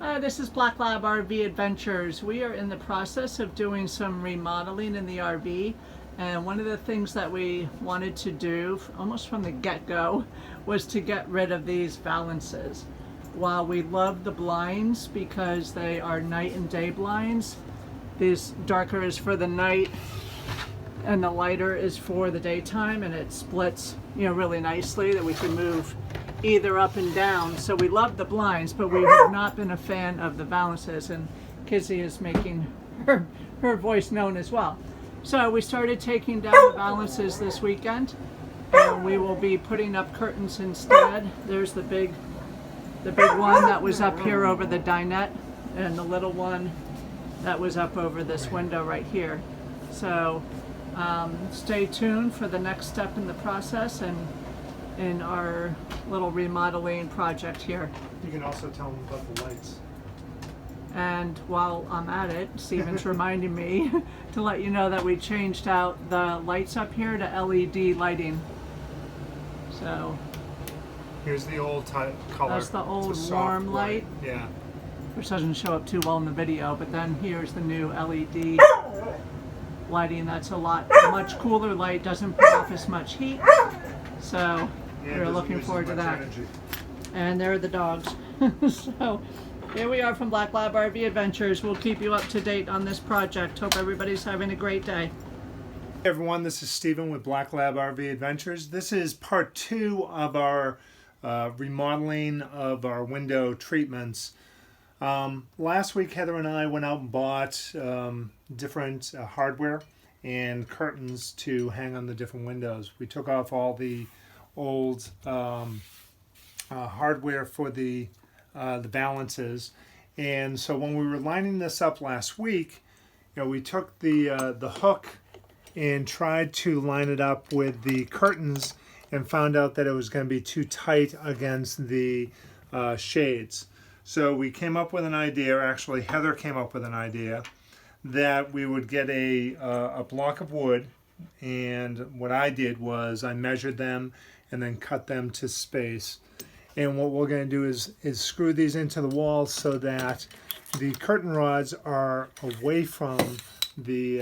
This is Black Lab RV Adventures. We are in the process of doing some remodeling in the RV, and one of the things that we wanted to do almost from the get-go was to get rid of these valences. While we love the blinds because they are night and day blinds, this darker is for the night and the lighter is for the daytime, and it splits, really nicely that we can move either up and down. So we love the blinds, but we have not been a fan of the valences, and Kizzy is making her voice known as well. So we started taking down the valences this weekend, and we will be putting up curtains instead. There's the big one that was up here over the dinette, and the little one that was up over this window right here. So stay tuned for the next step in the process and in our little remodeling project here. You can also tell them about the lights. And while I'm at it, Steven's reminding me to let you know that we changed out the lights up here to LED lighting. So here's the old color. That's the old warm light. Yeah. Which doesn't show up too well in the video, but then here's the new LED lighting. That's much cooler light, doesn't put off as much heat. So we're looking forward to that. Energy. And there are the dogs. So here we are from Black Lab RV Adventures. We'll keep you up to date on this project. Hope everybody's having a great day. Hey everyone, this is Steven with Black Lab RV Adventures. This is part 2 of our remodeling of our window treatments. Last week Heather and I went out and bought different hardware and curtains to hang on the different windows. We took off all the old hardware for the valences, and so when we were lining this up last week, we took the hook and tried to line it up with the curtains and found out that it was going to be too tight against the shades. So we came up with an idea, actually Heather came up with an idea, that we would get a block of wood, and what I did was I measured them and then cut them to space. And what we're going to do is screw these into the wall so that the curtain rods are away from the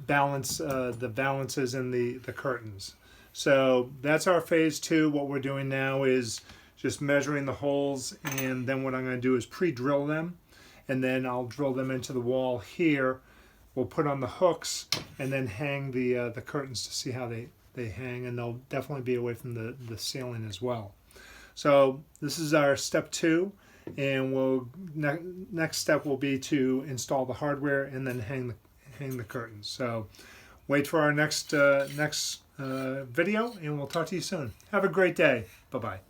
valences and the curtains. So that's our phase 2. What we're doing now is just measuring the holes, and then what I'm going to do is pre-drill them, and then I'll drill them into the wall here. We'll put on the hooks and then hang the curtains to see how they hang, and they'll definitely be away from the ceiling as well. So this is our step 2, and next step will be to install the hardware and then hang the curtains. So wait for our next video, and we'll talk to you soon. Have a great day. Bye-bye.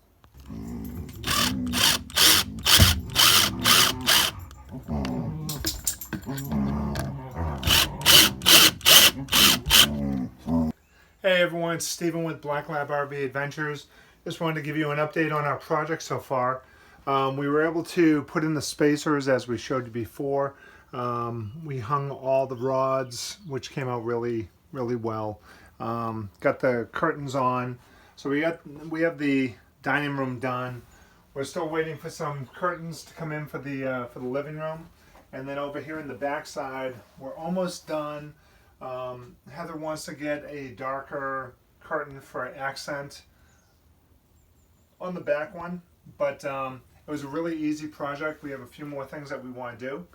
Hey everyone, it's Steven with Black Lab RV Adventures. Just wanted to give you an update on our project so far. We were able to put in the spacers as we showed you before. We hung all the rods, which came out really, really well. Got the curtains on. So we have the dining room done. We're still waiting for some curtains to come in for the living room. And then over here in the back side, we're almost done. Heather wants to get a darker curtain for accent on the back one, but it was a really easy project. We have a few more things that we want to do,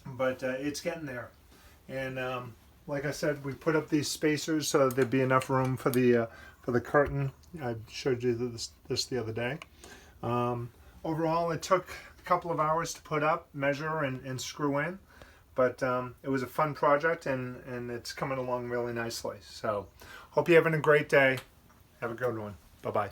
but it's getting there. And like I said, we put up these spacers so that there'd be enough room for the curtain. I showed you this the other day. Overall, it took a couple of hours to put up, measure, and screw in. But it was a fun project, and it's coming along really nicely. So hope you're having a great day. Have a good one. Bye-bye.